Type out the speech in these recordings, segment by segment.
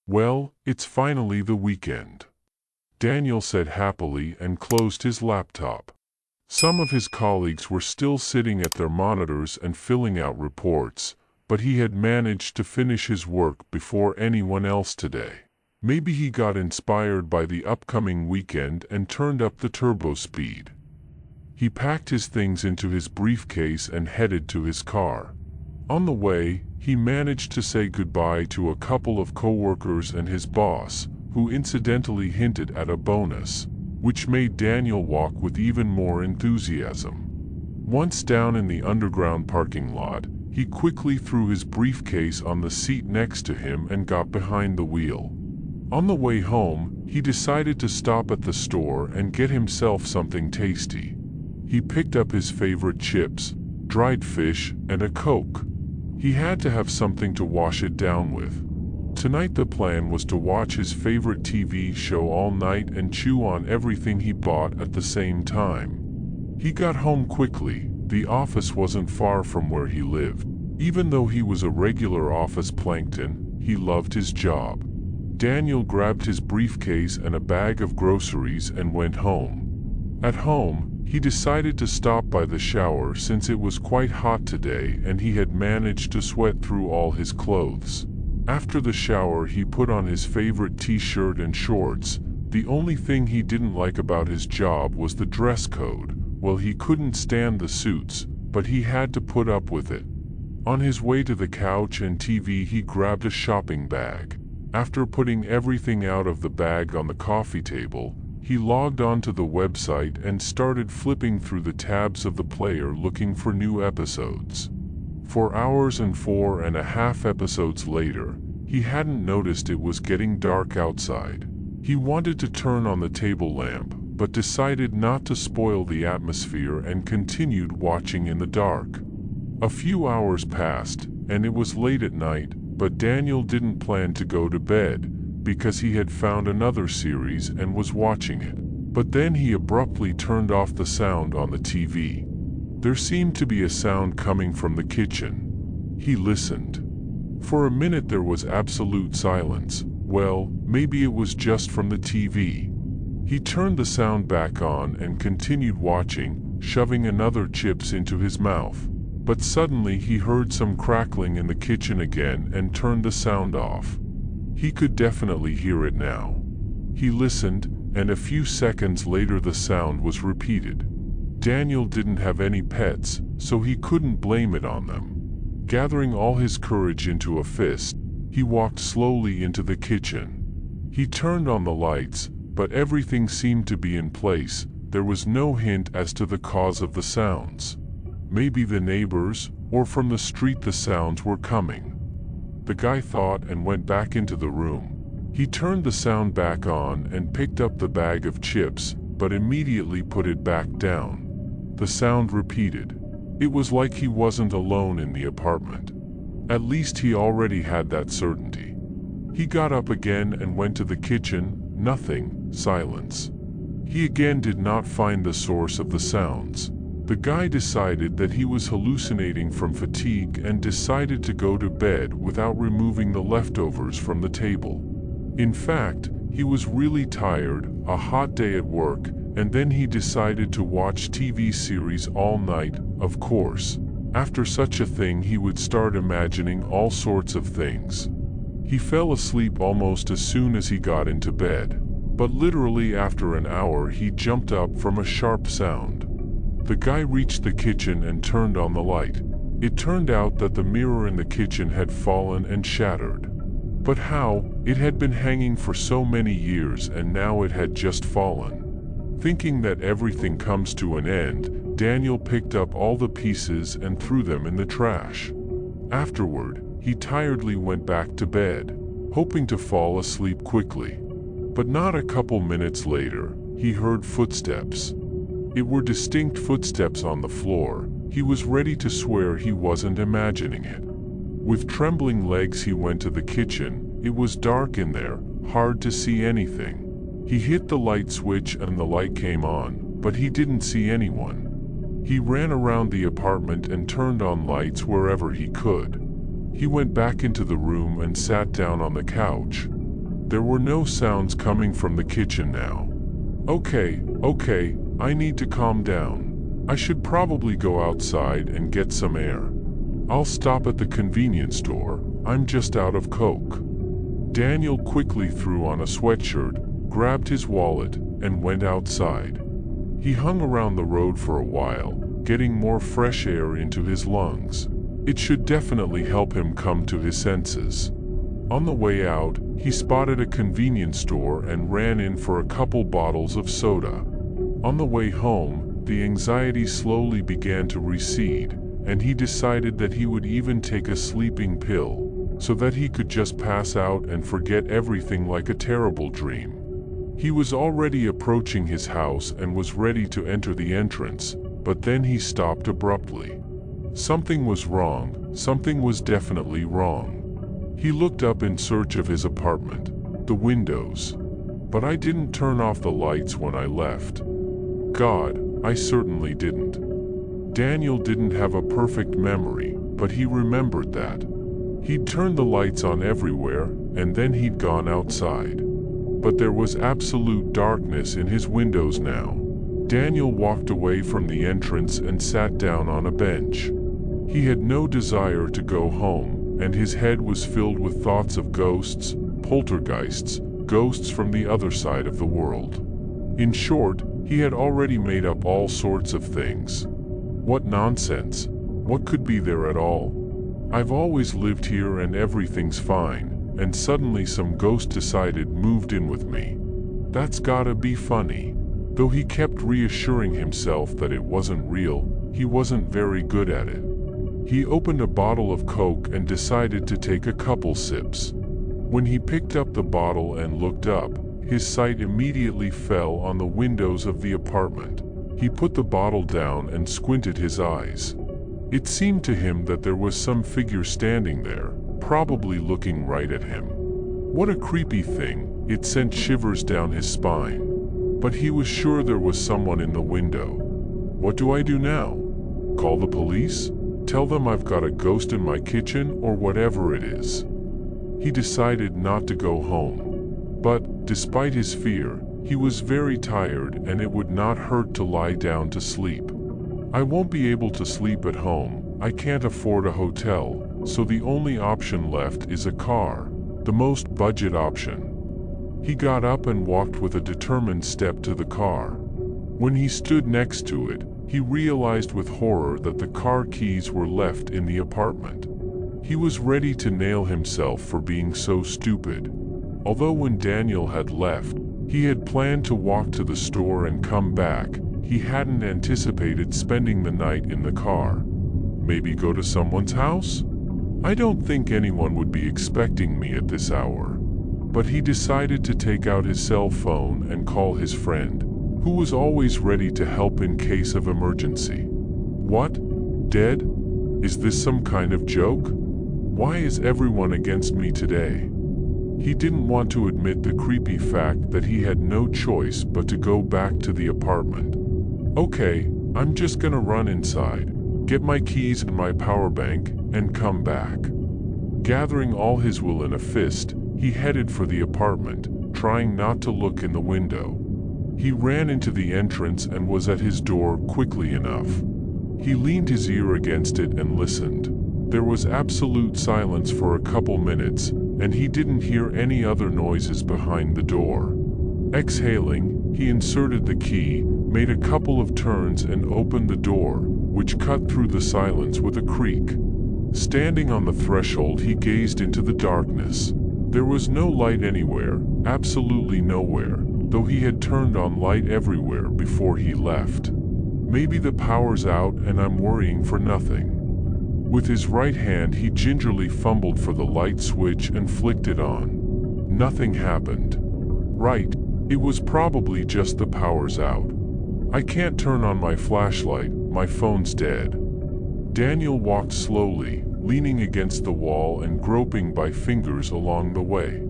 Well, it's finally the weekend, Daniel said happily and closed his laptop. Some of his colleagues were still sitting at their monitors and filling out reports, but he had managed to finish his work before anyone else today. Maybe he got inspired by the upcoming weekend and turned up the turbo speed. He packed his things into his briefcase and headed to his car. On the way, he managed to say goodbye to a couple of coworkers and his boss, who incidentally hinted at a bonus, which made Daniel walk with even more enthusiasm. Once down in the underground parking lot, he quickly threw his briefcase on the seat next to him and got behind the wheel. On the way home, he decided to stop at the store and get himself something tasty. He picked up his favorite chips, dried fish, and a Coke. He had to have something to wash it down with. Tonight the plan was to watch his favorite TV show all night and chew on everything he bought at the same time. He got home quickly. The office wasn't far from where he lived. Even though he was a regular office plankton, he loved his job. Daniel grabbed his briefcase and a bag of groceries and went home. At home, he decided to stop by the shower since it was quite hot today and he had managed to sweat through all his clothes. After the shower, he put on his favorite t-shirt and shorts. The only thing he didn't like about his job was the dress code. Well, he couldn't stand the suits, but he had to put up with it. On his way to the couch and TV, he grabbed a shopping bag. After putting everything out of the bag on the coffee table, he logged onto the website and started flipping through the tabs of the player looking for new episodes. 4 hours and 4.5 episodes later, he hadn't noticed it was getting dark outside. He wanted to turn on the table lamp, but decided not to spoil the atmosphere and continued watching in the dark. A few hours passed, and it was late at night, but Daniel didn't plan to go to bed, because he had found another series and was watching it. But then he abruptly turned off the sound on the TV. There seemed to be a sound coming from the kitchen. He listened. For a minute there was absolute silence. Well, maybe it was just from the TV. He turned the sound back on and continued watching, shoving another chips into his mouth. But suddenly he heard some crackling in the kitchen again and turned the sound off. He could definitely hear it now. He listened, and a few seconds later the sound was repeated. Daniel didn't have any pets, so he couldn't blame it on them. Gathering all his courage into a fist, he walked slowly into the kitchen. He turned on the lights, but everything seemed to be in place. There was no hint as to the cause of the sounds. Maybe the neighbors, or from the street the sounds were coming. The guy thought and went back into the room. He turned the sound back on and picked up the bag of chips, but immediately put it back down. The sound repeated. It was like he wasn't alone in the apartment. At least he already had that certainty. He got up again and went to the kitchen. Nothing. Silence. He again did not find the source of the sounds. The guy decided that he was hallucinating from fatigue and decided to go to bed without removing the leftovers from the table. In fact, he was really tired, a hot day at work, and then he decided to watch TV series all night. Of course, after such a thing he would start imagining all sorts of things. He fell asleep almost as soon as he got into bed, but literally after an hour he jumped up from a sharp sound. The guy reached the kitchen and turned on the light. It turned out that the mirror in the kitchen had fallen and shattered. But how? It had been hanging for so many years and now it had just fallen. Thinking that everything comes to an end, Daniel picked up all the pieces and threw them in the trash. Afterward, he tiredly went back to bed, hoping to fall asleep quickly. But not a couple minutes later, he heard footsteps. It were distinct footsteps on the floor. He was ready to swear he wasn't imagining it. With trembling legs he went to the kitchen. It was dark in there, hard to see anything. He hit the light switch and the light came on, but he didn't see anyone. He ran around the apartment and turned on lights wherever he could. He went back into the room and sat down on the couch. There were no sounds coming from the kitchen now. Okay, I need to calm down. I should probably go outside and get some air. I'll stop at the convenience store. I'm just out of Coke. Daniel quickly threw on a sweatshirt, grabbed his wallet, and went outside. He hung around the road for a while, getting more fresh air into his lungs. It should definitely help him come to his senses. On the way out, he spotted a convenience store and ran in for a couple bottles of soda. On the way home, the anxiety slowly began to recede, and he decided that he would even take a sleeping pill, so that he could just pass out and forget everything like a terrible dream. He was already approaching his house and was ready to enter the entrance, but then he stopped abruptly. Something was wrong. Something was definitely wrong. He looked up in search of his apartment, the windows. But I didn't turn off the lights when I left. God, I certainly didn't. Daniel didn't have a perfect memory, but he remembered that. He'd turned the lights on everywhere, and then he'd gone outside. But there was absolute darkness in his windows now. Daniel walked away from the entrance and sat down on a bench. He had no desire to go home, and his head was filled with thoughts of ghosts, poltergeists, ghosts from the other side of the world. In short, he had already made up all sorts of things. What nonsense! What could be there at all? I've always lived here and everything's fine, and suddenly some ghost decided moved in with me. That's gotta be funny. Though he kept reassuring himself that it wasn't real, he wasn't very good at it. He opened a bottle of Coke and decided to take a couple sips. When he picked up the bottle and looked up, his sight immediately fell on the windows of the apartment. He put the bottle down and squinted his eyes. It seemed to him that there was some figure standing there, probably looking right at him. What a creepy thing, it sent shivers down his spine. But he was sure there was someone in the window. What do I do now? Call the police? Tell them I've got a ghost in my kitchen or whatever it is. He decided not to go home. But, despite his fear, he was very tired and it would not hurt to lie down to sleep. I won't be able to sleep at home. I can't afford a hotel, so the only option left is a car, the most budget option. He got up and walked with a determined step to the car. When he stood next to it, he realized with horror that the car keys were left in the apartment. He was ready to nail himself for being so stupid. Although when Daniel had left, he had planned to walk to the store and come back, he hadn't anticipated spending the night in the car. Maybe go to someone's house? I don't think anyone would be expecting me at this hour. But he decided to take out his cell phone and call his friend, who was always ready to help in case of emergency. What? Dead? Is this some kind of joke? Why is everyone against me today? He didn't want to admit the creepy fact that he had no choice but to go back to the apartment. Okay, I'm just gonna run inside, get my keys and my power bank, and come back. Gathering all his will in a fist, he headed for the apartment, trying not to look in the window. He ran into the entrance and was at his door quickly enough. He leaned his ear against it and listened. There was absolute silence for a couple minutes, and he didn't hear any other noises behind the door. Exhaling, he inserted the key, made a couple of turns and opened the door, which cut through the silence with a creak. Standing on the threshold, he gazed into the darkness. There was no light anywhere, absolutely nowhere, though he had turned on light everywhere before he left. Maybe the power's out and I'm worrying for nothing. With his right hand he gingerly fumbled for the light switch and flicked it on. Nothing happened. Right, it was probably just the power's out. I can't turn on my flashlight, my phone's dead. Daniel walked slowly, leaning against the wall and groping by fingers along the way.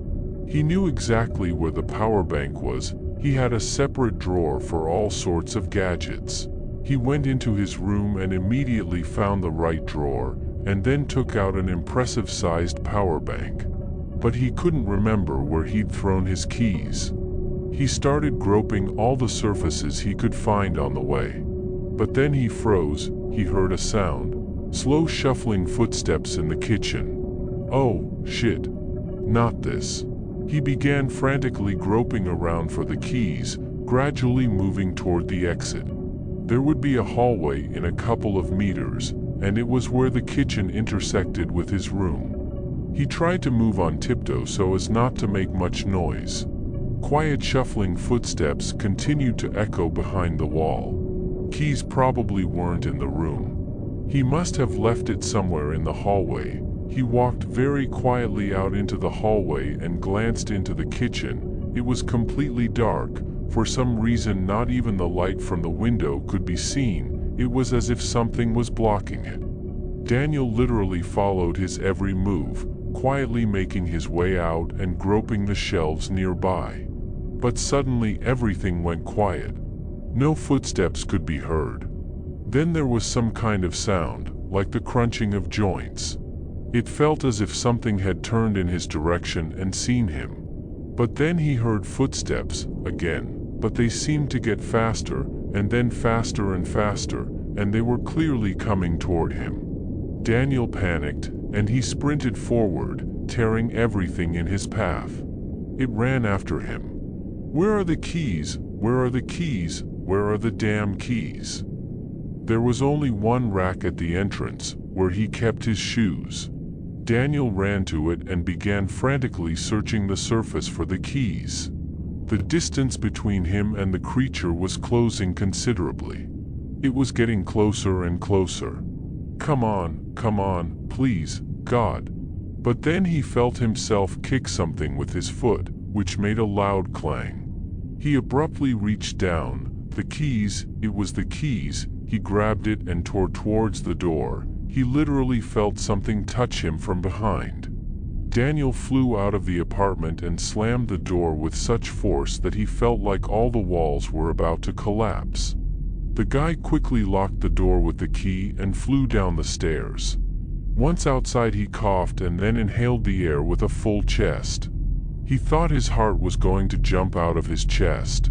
He knew exactly where the power bank was. He had a separate drawer for all sorts of gadgets. He went into his room and immediately found the right drawer, and then took out an impressive-sized power bank. But he couldn't remember where he'd thrown his keys. He started groping all the surfaces he could find on the way. But then he froze. He heard a sound. Slow shuffling footsteps in the kitchen. Oh, shit. Not this. He began frantically groping around for the keys, gradually moving toward the exit. There would be a hallway in a couple of meters, and it was where the kitchen intersected with his room. He tried to move on tiptoe so as not to make much noise. Quiet shuffling footsteps continued to echo behind the wall. Keys probably weren't in the room. He must have left it somewhere in the hallway. He walked very quietly out into the hallway and glanced into the kitchen. It was completely dark. For some reason, not even the light from the window could be seen. It was as if something was blocking it. Daniel literally followed his every move, quietly making his way out and groping the shelves nearby. But suddenly everything went quiet. No footsteps could be heard. Then there was some kind of sound, like the crunching of joints. It felt as if something had turned in his direction and seen him. But then he heard footsteps again, but they seemed to get faster, and then faster and faster, and they were clearly coming toward him. Daniel panicked, and he sprinted forward, tearing everything in his path. It ran after him. Where are the keys? Where are the keys? Where are the damn keys? There was only one rack at the entrance, where he kept his shoes. Daniel ran to it and began frantically searching the surface for the keys. The distance between him and the creature was closing considerably. It was getting closer and closer. Come on, please, God. But then he felt himself kick something with his foot, which made a loud clang. He abruptly reached down. The keys, it was the keys. He grabbed it and tore towards the door. He literally felt something touch him from behind. Daniel flew out of the apartment and slammed the door with such force that he felt like all the walls were about to collapse. The guy quickly locked the door with the key and flew down the stairs. Once outside, he coughed and then inhaled the air with a full chest. He thought his heart was going to jump out of his chest.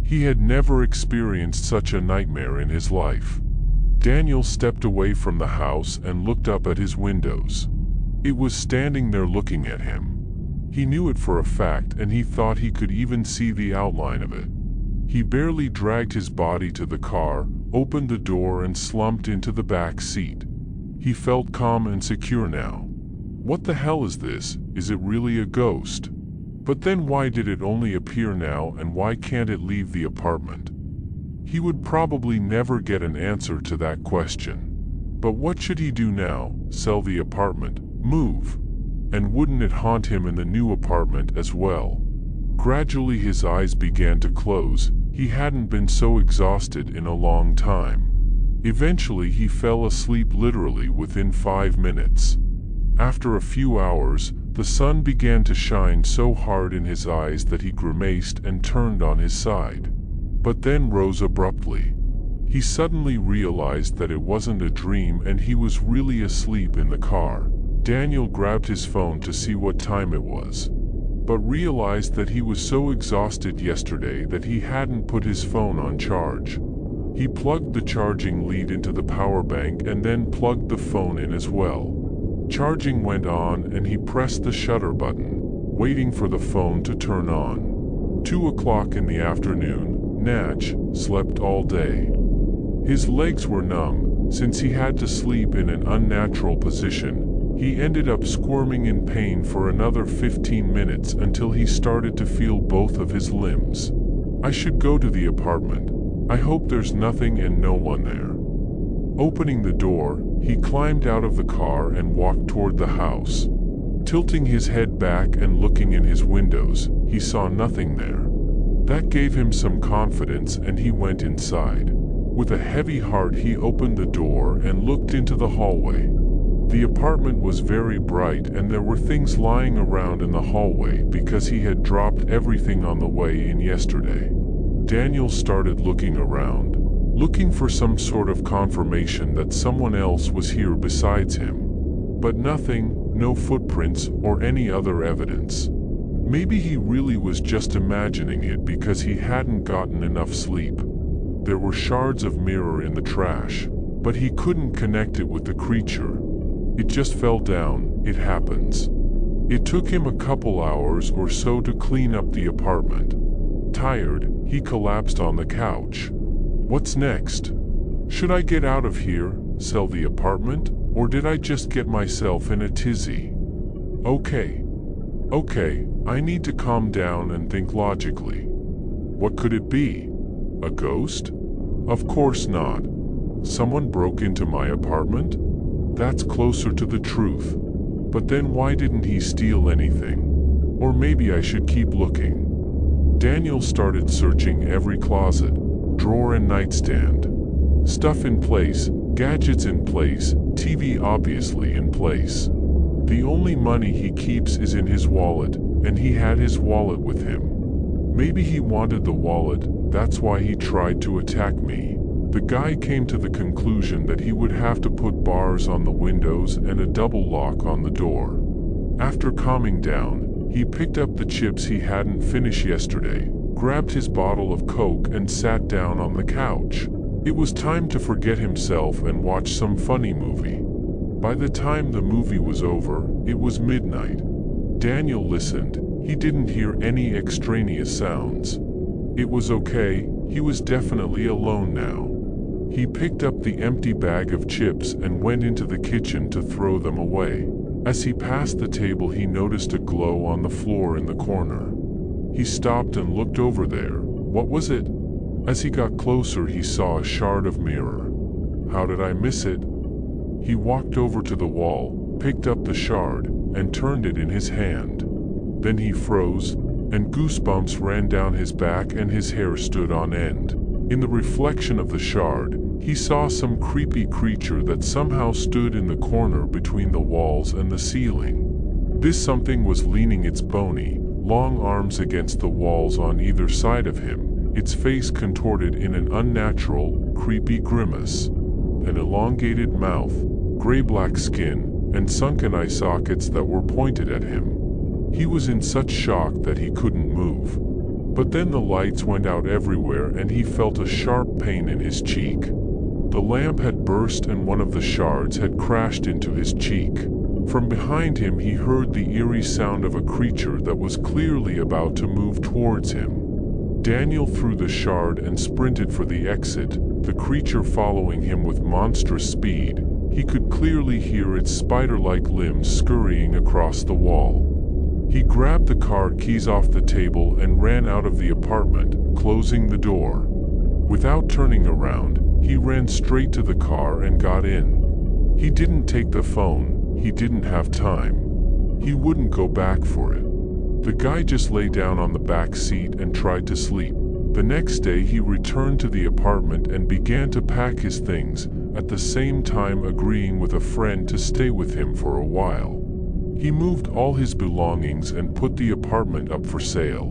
He had never experienced such a nightmare in his life. Daniel stepped away from the house and looked up at his windows. It was standing there looking at him. He knew it for a fact, and he thought he could even see the outline of it. He barely dragged his body to the car, opened the door and slumped into the back seat. He felt calm and secure now. What the hell is this? Is it really a ghost? But then why did it only appear now, and why can't it leave the apartment? He would probably never get an answer to that question. But what should he do now? Sell the apartment? Move? And wouldn't it haunt him in the new apartment as well? Gradually his eyes began to close. He hadn't been so exhausted in a long time. Eventually he fell asleep literally within 5 minutes. After a few hours, the sun began to shine so hard in his eyes that he grimaced and turned on his side. But then rose abruptly. He suddenly realized that it wasn't a dream and he was really asleep in the car. Daniel grabbed his phone to see what time it was, but realized that he was so exhausted yesterday that he hadn't put his phone on charge. He plugged the charging lead into the power bank and then plugged the phone in as well. Charging went on and he pressed the shutter button, waiting for the phone to turn on. 2 o'clock in the afternoon. Natch slept all day. His legs were numb. Since he had to sleep in an unnatural position, he ended up squirming in pain for another 15 minutes until he started to feel both of his limbs. I should go to the apartment. I hope there's nothing and no one there. Opening the door, he climbed out of the car and walked toward the house. Tilting his head back and looking in his windows, he saw nothing there. That gave him some confidence and he went inside. With a heavy heart he opened the door and looked into the hallway. The apartment was very bright and there were things lying around in the hallway because he had dropped everything on the way in yesterday. Daniel started looking around, looking for some sort of confirmation that someone else was here besides him. But nothing, no footprints or any other evidence. Maybe he really was just imagining it because he hadn't gotten enough sleep. There were shards of mirror in the trash, but he couldn't connect it with the creature. It just fell down. It happens. It took him a couple hours or so to clean up the apartment. Tired, he collapsed on the couch. What's next? Should I get out of here, sell the apartment, or did I just get myself in a tizzy? Okay, I need to calm down and think logically. What could it be? A ghost? Of course not. Someone broke into my apartment? That's closer to the truth. But then why didn't he steal anything? Or maybe I should keep looking. Daniel started searching every closet, drawer and nightstand. Stuff in place, gadgets in place, TV obviously in place. The only money he keeps is in his wallet, and he had his wallet with him. Maybe he wanted the wallet, that's why he tried to attack me. The guy came to the conclusion that he would have to put bars on the windows and a double lock on the door. After calming down, he picked up the chips he hadn't finished yesterday, grabbed his bottle of Coke and sat down on the couch. It was time to forget himself and watch some funny movie. By the time the movie was over, it was midnight. Daniel listened. He didn't hear any extraneous sounds. It was okay, he was definitely alone now. He picked up the empty bag of chips and went into the kitchen to throw them away. As he passed the table he noticed a glow on the floor in the corner. He stopped and looked over there. What was it? As he got closer he saw a shard of mirror. How did I miss it? He walked over to the wall, picked up the shard, and turned it in his hand. Then he froze, and goosebumps ran down his back and his hair stood on end. In the reflection of the shard, he saw some creepy creature that somehow stood in the corner between the walls and the ceiling. This something was leaning its bony, long arms against the walls on either side of him, its face contorted in an unnatural, creepy grimace. An elongated mouth, gray-black skin, and sunken eye sockets that were pointed at him. He was in such shock that he couldn't move. But then the lights went out everywhere and he felt a sharp pain in his cheek. The lamp had burst and one of the shards had crashed into his cheek. From behind him he heard the eerie sound of a creature that was clearly about to move towards him. Daniel threw the shard and sprinted for the exit, the creature following him with monstrous speed. He could clearly hear its spider-like limbs scurrying across the wall. He grabbed the car keys off the table and ran out of the apartment, closing the door. Without turning around, he ran straight to the car and got in. He didn't take the phone, he didn't have time. He wouldn't go back for it. The guy just lay down on the back seat and tried to sleep. The next day he returned to the apartment and began to pack his things, at the same time agreeing with a friend to stay with him for a while. He moved all his belongings and put the apartment up for sale.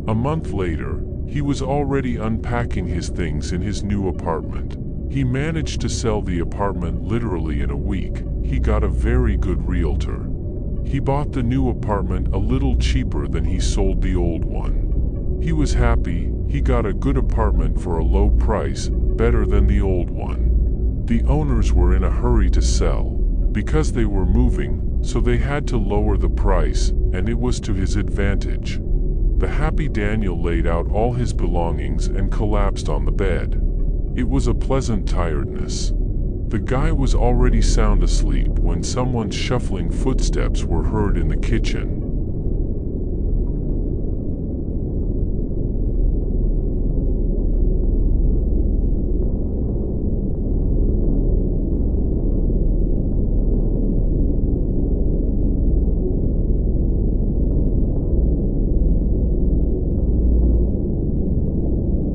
A month later, he was already unpacking his things in his new apartment. He managed to sell the apartment literally in a week. He got a very good realtor. He bought the new apartment a little cheaper than he sold the old one. He was happy. He got a good apartment for a low price, better than the old one. The owners were in a hurry to sell, because they were moving, so they had to lower the price, and it was to his advantage. The happy Daniel laid out all his belongings and collapsed on the bed. It was a pleasant tiredness. The guy was already sound asleep when someone's shuffling footsteps were heard in the kitchen.